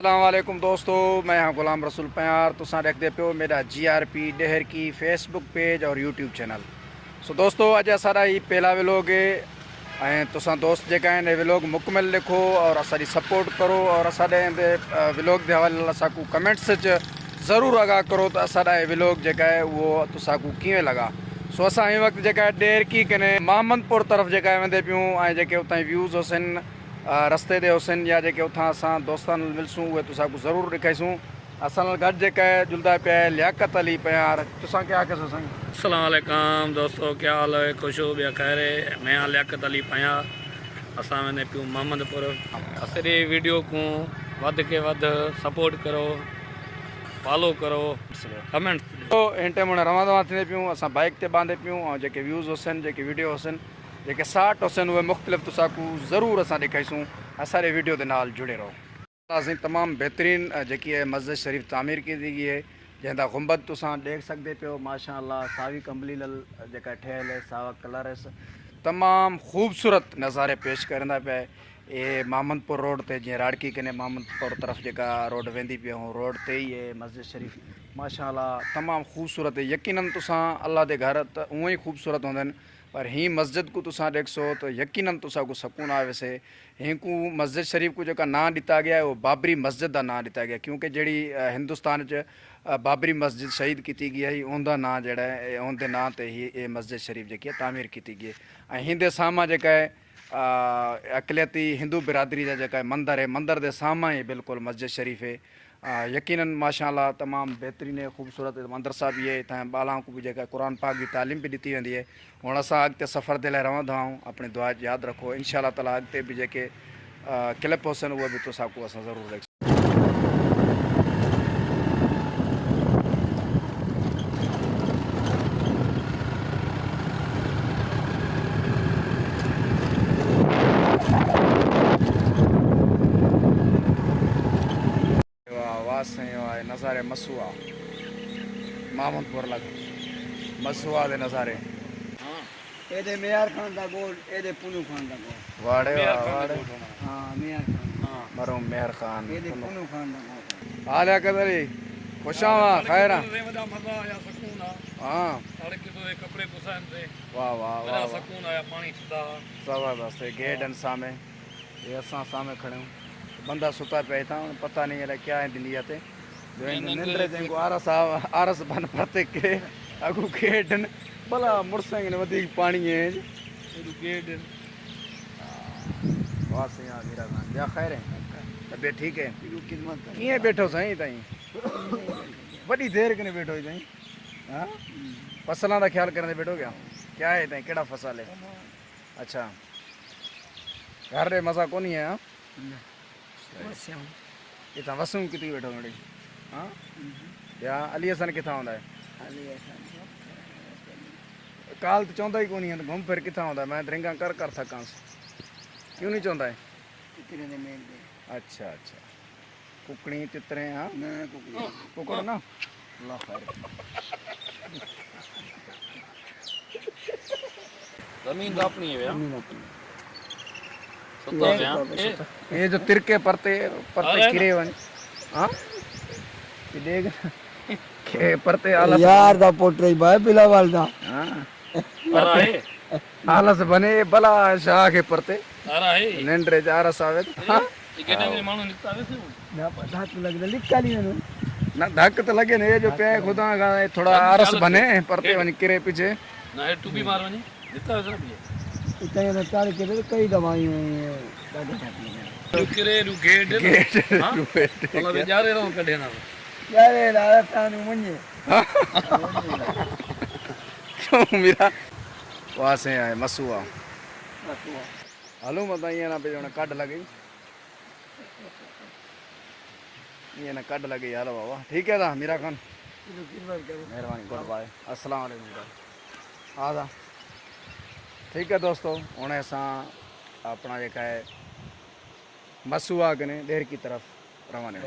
अस्सलाम वालेकुम दोस्तों, मैं हाँ गुलाम रसूल प्यार। तुसां देखते पियो मेरा GRP डेहर की फेसबुक पेज और यूट्यूब चैनल। सो दोस्तों, अज असारा ही पहला व्लॉग है। तुसां दोस्त जेका आहिनि व्लॉग मुकमिल लिखो और असारी सपोर्ट करो और असाडे व्लॉग के हवाले असाकू कमेंट्स ज़रूर आगाह करो तो असाडा व्लॉग जेका है वो तुसाकू कीअं लगा। सो असां हिन वक्त जेका डेहर की कने महमदपुर तरफ जेका वेंदे पियूं ऐं जेके उतां व्यूज़ हुसनि रस्ते ते हुसनि या जेके उतां असां दोस्तान मिलसूं उहे तुसांकू ज़रूरु ॾेखारीसूं। असां नाल गॾु जेका है जुलदा पिया है लियाकत अली प्यार। तुसां क्या कयो साईं? अस्सलाम वालेकुम दोस्तों, क्या हाल है? खुश हो बिया खैर है। मैं लियाकत अली पाया असां वेंदे पियूं महमदपुर। असांजी वीडियो को वध के वध सपोर्ट करो, फॉलो करो, कमेंट तो हिन टाइम रवां दवा थींदे पियूं असां बाइक ते बांधे पियूं ऐं जेके व्यूज़ हुसनि जेके वीडियो हुसनि जेके शार्ट हुसनि उहे मुख़्तलिफ़ तुसांकू ज़रूरु असां ॾेखारीसूं। असांजे वीडियो के नाल जुड़े रहो। असीं तमाम बेहतरीन जेकी है मस्जिद शरीफ तामीर की गई है जैसा गुंबद तुसां देख सकते पियो। माशाअल्लाह सावी कंबली लल जेका ठहियल है, सावा कलर है, तमाम खूबसूरत नज़ारे पेश करंदा पिया। ये महमदपुर रोड ते जी राड़की कने महमदपुर तरफ जेका रोड वेंदी पई रोड ते ही है मस्जिद शरीफ। माशाअल्लाह तमाम खूबसूरत है। यकीनन तुसां अल्लाह के घर तो उवें ही खूबसूरत होंदन, पर ही मस्जिद को तुसां देखसो तो यकीनन तुसांकू सुकून आए। वैसे हिंकू मस्जिद शरीफ को जो ना दिता गया है वो बाबरी मस्जिद का ना दिता गया, क्योंकि जी हिंदुस्तान च बाबरी मस्जिद शहीद की गई है उनका ना जड़ा है उनके ना ते ही ये मस्जिद शरीफ जी है तामीर की गई है। हिंदे सामा जेका है अकलियती हिंदू बिरादरी का जो मंदिर है, मंदिर के सामा ही बिल्कुल मस्जिद शरीफ है। यकीनन माशाअल्लाह तमाम बेहतरीन है, खूबसूरत मदरसा भी है। इतना बालाओं को भी जो कुरान पाक की तालीम भी दी वी है। हुण असां अॻिते सफ़र जे लाइ रवंदा आहियूं। अपनी दुआ याद रखो, इंशाअल्लाह ताला अॻिते भी जेके क्लिप हुसनि उहे भी तुसांकू असां ज़रूरु ॾेखारींदासीं। वाह साईं वाह, नज़ारे मसूआ महमदपुर लग मसूआ के नज़ारे। एदे मेयर खान दा गोल, एदे पुनू खान दा गोल। वाड़े वाड़े हाँ मेयर खान, मरूम मेहर खान एदे पुनू खान दा गोल। हाल है कदरी खुशावा खैर मजा आया, सुकून आ। हाँ सड़क तो कपड़े पुसान थे, वाह वाह बड़ा वाह सुकून आया। पानी छदा ज़बरदस्त है। गेट सामे ये असां सामे खड़े हूँ, बंदा सुता पे था, पता नहीं है क्या है दुनिया ते निंद्रे जेको आरस बन परते के अगू गेट भला मुड़सेंगे ने वधिक पानी है गेट। वाह सही मीरा खान क्या खैर है? तबियत ठीक है? खिदमत किए बैठो साईं ताई? बड़ी देर कने बैठो ताई? हाँ फसलों का ख्याल करने बैठो क्या है ताई? केड़ा फसल है? अच्छा घर रे मजा को नहीं है? हाँ इतना वसूं कितनी बैठो मेरी? हाँ या अली हसन कितना होंदा है? काल तो चाहता ही को नहीं है, घूम फिर कितना होंदा है? मैं ड्रिंगा कर थकां, क्यों नहीं चाहता है? अच्छा अच्छा कुकड़ी तितरे। हाँ कुकड़ ना अल्लाह खैर। जमीन तो अपनी है भैया। ये जो तिरके परते किरे वन। हाँ ये देख के परते आलस यार दा पोट्रे भाई बिलावल दा। हाँ तारा है, आलस बने भला शाह के परते तारा है। निंद्रे जारस आवे। हाँ ये कहने में मानो निकता है से ना पता तो लग लिखा नहीं है ना धक तो लगे ने जो पे खुदा का थोड़ा आरस बने परते वन किरे पीछे ना है। टू भी मारो नहीं निकता है सर। इतने ना चाल के तो कई दवाई हैं दादा ठाकुर। रुकरे रुगेड गेट हां मतलब बेचारे रहो कढे ना यार ये दादा तानु मुझे क्यों मेरा वहां से आए मसूआ हलो मत ये ना पे कड लगी ये ना कड लगी यार बाबा। ठीक है दा मीरा खान मेहरबानी गुड बाय अस्सलाम वालेकुम। आदा ठीक है दोस्तों, हुणे असां अपना जेका है मसूआ कने डेर की तरफ रवाना।